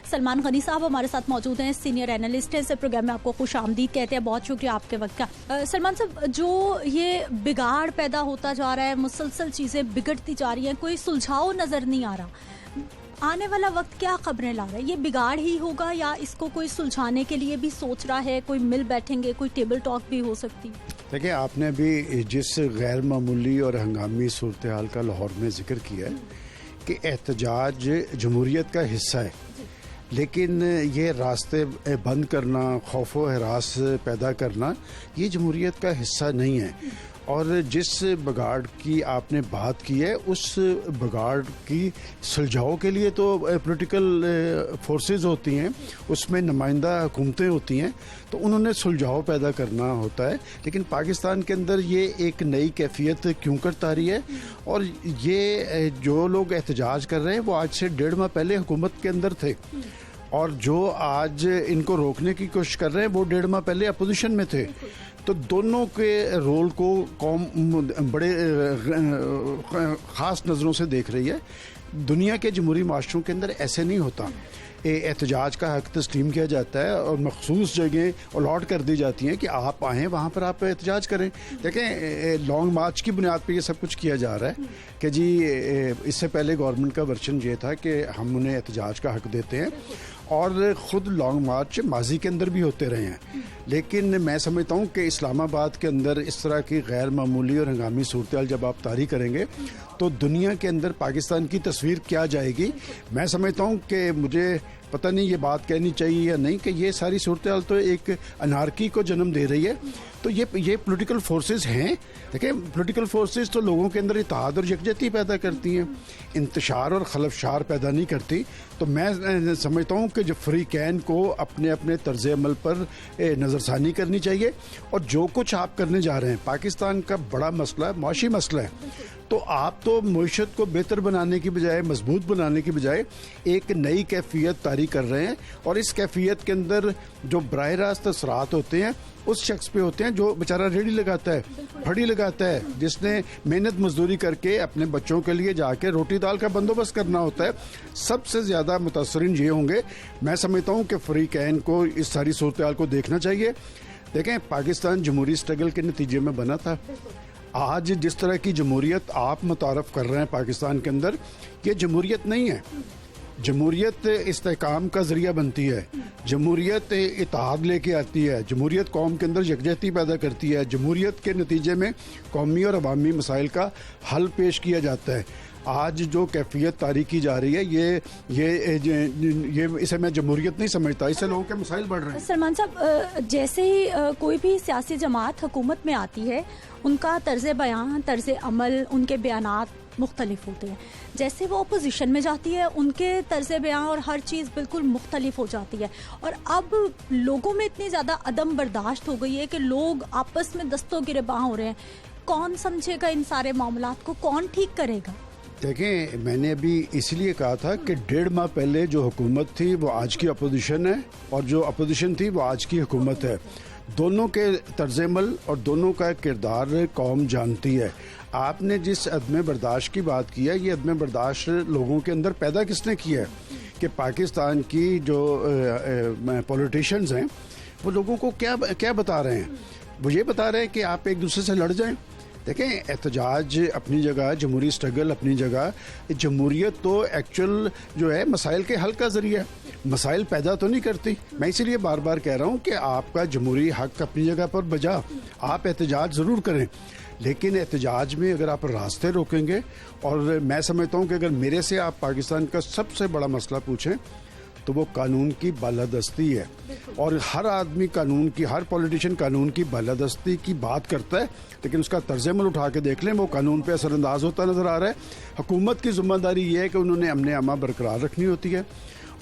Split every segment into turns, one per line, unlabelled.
سلمان غنی صاحب ہمارے ساتھ موجود ہیں, سینئر اینالسٹ ہیں. اس پروگرام میں آپ کو خوش آمدید کہتے ہیں. بہت شکریہ آپ کے وقت کا. سلمان صاحب, جو یہ بگاڑ پیدا ہوتا جا رہا ہے, مسلسل چیزیں بگڑتی جا رہی ہیں, کوئی سلجھاؤ نظر نہیں آ رہا. آنے والا وقت کیا خبریں لا رہا ہے؟ یہ بگاڑ ہی ہوگا یا اس کو کوئی سلجھانے کے لیے بھی سوچ رہا ہے, کوئی مل بیٹھیں گے, کوئی ٹیبل ٹاک بھی ہو سکتی؟
دیکھیں, آپ نے بھی جس غیر معمولی اور ہنگامی صورتحال کا لاہور میں ذکر کیا ہے کہ احتجاج جمہوریت کا حصہ ہے, لیکن یہ راستے بند کرنا, خوف و ہراس پیدا کرنا, یہ جمہوریت کا حصہ نہیں ہے. اور جس بگاڑ کی آپ نے بات کی ہے, اس بگاڑ کی سلجھاؤ کے لیے تو پولیٹیکل فورسز ہوتی ہیں, اس میں نمائندہ حکومتیں ہوتی ہیں, تو انہوں نے سلجھاؤ پیدا کرنا ہوتا ہے. لیکن پاکستان کے اندر یہ ایک نئی کیفیت کیوں کرتا رہی ہے, اور یہ جو لوگ احتجاج کر رہے ہیں وہ آج سے 1.5 ماہ پہلے حکومت کے اندر تھے, اور جو آج ان کو روکنے کی کوشش کر رہے ہیں وہ 1.5 ماہ پہلے اپوزیشن میں تھے. تو دونوں کے رول کو قوم بڑے خاص نظروں سے دیکھ رہی ہے. دنیا کے جمہوری معاشروں کے اندر ایسے نہیں ہوتا. احتجاج کا حق تسلیم کیا جاتا ہے اور مخصوص جگہیں الاٹ کر دی جاتی ہیں کہ آپ آئیں, وہاں پر آپ احتجاج کریں. دیکھیں, لانگ مارچ کی بنیاد پہ یہ سب کچھ کیا جا رہا ہے کہ جی اس سے پہلے گورنمنٹ کا ورژن یہ تھا کہ ہم انہیں احتجاج کا حق دیتے ہیں, اور خود لانگ مارچ ماضی کے اندر بھی ہوتے رہے ہیں. لیکن میں سمجھتا ہوں کہ اسلام آباد کے اندر اس طرح کی غیر معمولی اور ہنگامی صورتحال جب آپ طاری کریں گے تو دنیا کے اندر پاکستان کی تصویر کیا جائے گی. میں سمجھتا ہوں کہ مجھے پتہ نہیں یہ بات کہنی چاہیے یا نہیں کہ یہ ساری صورتحال تو ایک انارکی کو جنم دے رہی ہے. تو یہ پولیٹیکل فورسز ہیں. دیکھیں, پولیٹیکل فورسز تو لوگوں کے اندر اتحاد اور یکجہتی پیدا کرتی ہیں, انتشار اور خلفشار پیدا نہیں کرتی. تو میں سمجھتا ہوں کہ جو فریقین کو اپنے اپنے طرز عمل پر نظر ثانی کرنی چاہیے, اور جو کچھ آپ کرنے جا رہے ہیں, پاکستان کا بڑا مسئلہ ہے, معاشی مسئلہ ہے, تو آپ تو معیشت کو بہتر بنانے کی بجائے, مضبوط بنانے کی بجائے ایک نئی کیفیت طاری کر رہے ہیں. اور اس کیفیت کے اندر جو براہ راست اثرات ہوتے ہیں اس شخص پہ ہوتے ہیں جو بیچارہ ریڑھی لگاتا ہے, پھڑی لگاتا ہے, جس نے محنت مزدوری کر کے اپنے بچوں کے لیے جا کے روٹی دال کا بندوبست کرنا ہوتا ہے. سب سے زیادہ متاثرین یہ ہوں گے. میں سمجھتا ہوں کہ فریقین کو اس ساری صورتحال کو دیکھنا چاہیے. دیکھیں, پاکستان جمہوری اسٹرگل کے نتیجے میں بنا تھا. آج جس طرح کی جمہوریت آپ متعارف کر رہے ہیں پاکستان کے اندر, یہ جمہوریت نہیں ہے. جمہوریت استحکام کا ذریعہ بنتی ہے, جمہوریت اتحاد لے کے آتی ہے, جمہوریت قوم کے اندر یکجہتی پیدا کرتی ہے, جمہوریت کے نتیجے میں قومی اور عوامی مسائل کا حل پیش کیا جاتا ہے. آج جو کیفیت طاری کی جا رہی ہے یہ اسے میں جمہوریت نہیں سمجھتا, اس سے لوگوں کے مسائل بڑھ رہے ہیں.
سلمان صاحب, جیسے ہی کوئی بھی سیاسی جماعت حکومت میں آتی ہے, ان کا طرز بیان, طرز عمل, ان کے بیانات مختلف ہوتے ہیں. جیسے وہ اپوزیشن میں جاتی ہے, ان کے طرز بیان اور ہر چیز بالکل مختلف ہو جاتی ہے. اور اب لوگوں میں اتنی زیادہ عدم برداشت ہو گئی ہے کہ لوگ آپس میں دستوں گریباں ہو رہے ہیں. کون سمجھے گا ان سارے معاملات کو, کون ٹھیک کرے گا؟
دیکھیں, میں نے ابھی اس لیے کہا تھا کہ 1.5 ماہ پہلے جو حکومت تھی وہ آج کی اپوزیشن ہے, اور جو اپوزیشن تھی وہ آج کی حکومت ہے. دونوں کے طرز عمل اور دونوں کا کردار قوم جانتی ہے. آپ نے جس عدم برداشت کی بات کی ہے, یہ عدم برداشت لوگوں کے اندر پیدا کس نے کیا ہے کہ پاکستان کی جو پولیٹیشینز ہیں وہ لوگوں کو کیا بتا رہے ہیں. وہ یہ بتا رہے ہیں کہ آپ ایک دوسرے سے لڑ جائیں. دیکھیں, احتجاج اپنی جگہ, جمہوری اسٹرگل اپنی جگہ, جمہوریت تو ایکچوئل جو ہے مسائل کے حل کا ذریعہ ہے, مسائل پیدا تو نہیں کرتی. میں اسی لیے بار بار کہہ رہا ہوں کہ آپ کا جمہوری حق اپنی جگہ پر بجا, آپ احتجاج ضرور کریں, لیکن احتجاج میں اگر آپ راستے روکیں گے, اور میں سمجھتا ہوں کہ اگر میرے سے آپ پاکستان کا سب سے بڑا مسئلہ پوچھیں تو وہ قانون کی بالادستی ہے. اور ہر آدمی قانون کی, ہر پولیٹیشین قانون کی بالادستی کی بات کرتا ہے, لیکن اس کا طرز عمل اٹھا کے دیکھ لیں, وہ قانون پہ اثر انداز ہوتا نظر آ رہا ہے. حکومت کی ذمہ داری یہ ہے کہ انہوں نے امن امان برقرار رکھنی ہوتی ہے,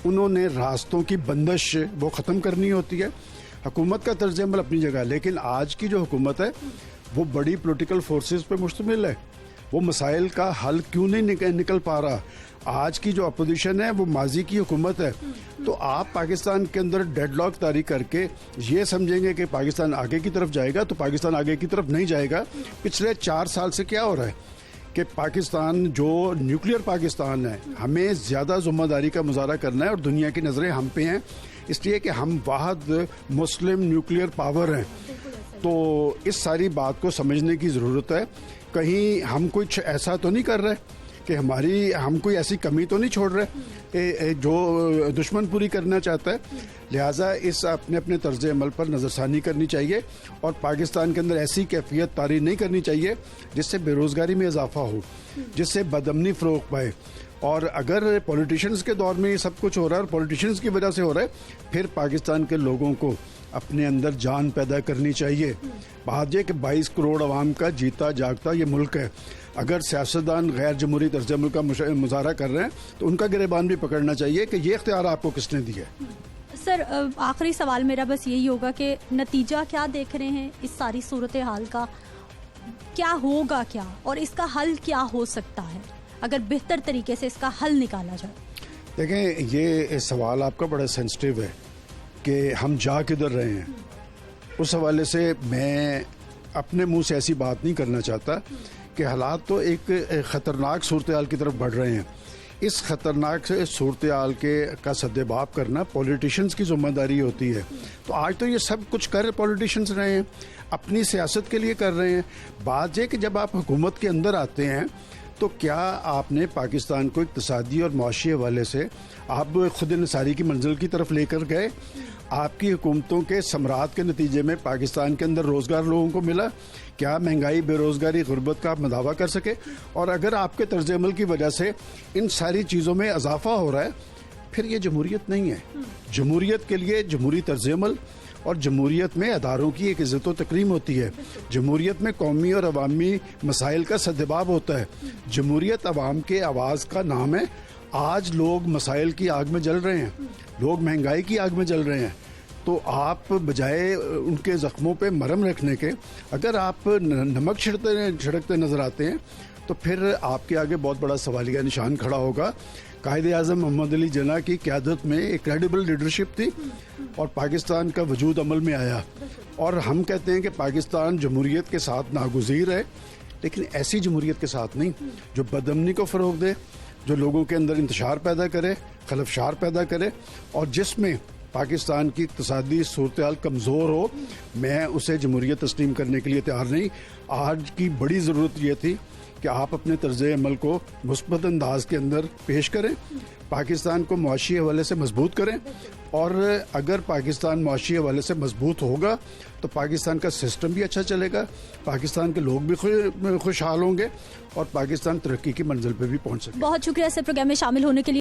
انہوں نے راستوں کی بندش وہ ختم کرنی ہوتی ہے. حکومت کا طرز عمل اپنی جگہ, لیکن آج کی جو حکومت ہے وہ بڑی پولیٹیکل فورسز پہ مشتمل ہے. وہ مسائل کا حل کیوں نہیں نکل پا رہا؟ آج کی جو اپوزیشن ہے وہ ماضی کی حکومت ہے. تو آپ پاکستان کے اندر ڈیڈ لاک طاری کر کے یہ سمجھیں گے کہ پاکستان آگے کی طرف جائے گا, تو پاکستان آگے کی طرف نہیں جائے گا. پچھلے 4 سال سے کیا ہو رہا ہے کہ پاکستان جو نیوکلیئر پاکستان ہے، ہمیں زیادہ ذمہ داری کا مظاہرہ کرنا ہے اور دنیا کی نظریں ہم پہ ہیں، اس لیے کہ ہم واحد مسلم نیوکلیئر پاور ہیں. تو اس ساری بات کو سمجھنے کی ضرورت ہے. کہیں ہم کچھ ایسا تو نہیں کر رہے کہ ہم کوئی ایسی کمی تو نہیں چھوڑ رہے جو دشمن پوری کرنا چاہتا ہے. لہٰذا اس اپنے طرز عمل پر نظر ثانی کرنی چاہیے اور پاکستان کے اندر ایسی کیفیت طاری نہیں کرنی چاہیے جس سے بے روزگاری میں اضافہ ہو، جس سے بدامنی فروغ پائے. اور اگر پولیٹیشنز کے دور میں یہ سب کچھ ہو رہا ہے اور پولیٹیشنز کی وجہ سے ہو رہا ہے، پھر پاکستان کے لوگوں کو اپنے اندر جان پیدا کرنی چاہیے. بات یہ کہ 22 کروڑ عوام کا جیتا جاگتا یہ ملک ہے. اگر سیاستدان غیر جمہوری طرز عمل کا مظاہرہ کر رہے ہیں تو ان کا گریبان بھی پکڑنا چاہیے کہ یہ اختیار آپ کو کس نے دیا ہے.
سر آخری سوال میرا بس یہی ہوگا کہ نتیجہ کیا دیکھ رہے ہیں اس ساری صورتحال کا؟ کیا ہوگا کیا اور اس کا حل کیا ہو سکتا ہے اگر بہتر طریقے سے اس کا حل نکالا جائے؟
دیکھیں، یہ سوال آپ کا بڑا سینسٹیو ہے کہ ہم جا کدھر رہے ہیں. اس حوالے سے میں اپنے منہ سے ایسی بات نہیں کرنا چاہتا کہ حالات تو ایک خطرناک صورتحال کی طرف بڑھ رہے ہیں. اس خطرناک صورتحال کا سدباب کرنا پولیٹیشنز کی ذمہ داری ہوتی ہے. تو آج تو یہ سب کچھ کر پولیٹیشنز رہے ہیں، اپنی سیاست کے لیے کر رہے ہیں. بات یہ کہ جب آپ حکومت کے اندر آتے ہیں تو کیا آپ نے پاکستان کو اقتصادی اور معاشی حوالے سے آپ خود انحصاری کی منزل کی طرف لے کر گئے؟ آپ کی حکومتوں کے ثمرات کے نتیجے میں پاکستان کے اندر روزگار لوگوں کو ملا؟ کیا مہنگائی، بے روزگاری، غربت کا آپ مداوع کر سکے؟ اور اگر آپ کے طرز عمل کی وجہ سے ان ساری چیزوں میں اضافہ ہو رہا ہے، پھر یہ جمہوریت نہیں ہے. جمہوریت کے لیے جمہوری طرز عمل اور جمہوریت میں اداروں کی ایک عزت و تکریم ہوتی ہے. جمہوریت میں قومی اور عوامی مسائل کا سدباب ہوتا ہے. جمہوریت عوام کے آواز کا نام ہے. آج لوگ مسائل کی آگ میں جل رہے ہیں، لوگ مہنگائی کی آگ میں جل رہے ہیں. تو آپ بجائے ان کے زخموں پہ مرہم رکھنے کے اگر آپ نمک چھڑکتے نظر آتے ہیں تو پھر آپ کے آگے بہت بڑا سوالیہ نشان کھڑا ہوگا. قائد اعظم محمد علی جناح کی قیادت میں ایک کریڈیبل لیڈرشپ تھی اور پاکستان کا وجود عمل میں آیا. اور ہم کہتے ہیں کہ پاکستان جمہوریت کے ساتھ ناگزیر ہے، لیکن ایسی جمہوریت کے ساتھ نہیں جو بدامنی کو فروغ دے، جو لوگوں کے اندر انتشار پیدا کرے، خلفشار پیدا کرے، اور جس میں پاکستان کی اقتصادی صورتحال کمزور ہو. میں اسے جمہوریت تسلیم کرنے کے لیے تیار نہیں. آج کی بڑی ضرورت یہ تھی کہ آپ اپنے طرز عمل کو مثبت انداز کے اندر پیش کریں، پاکستان کو معاشی حوالے سے مضبوط کریں. اور اگر پاکستان معاشی حوالے سے مضبوط ہوگا تو پاکستان کا سسٹم بھی اچھا چلے گا، پاکستان کے لوگ بھی خوشحال ہوں گے اور پاکستان ترقی کی منزل پہ بھی پہنچ سکے.
بہت شکریہ سر پروگرام میں شامل ہونے کے لیے.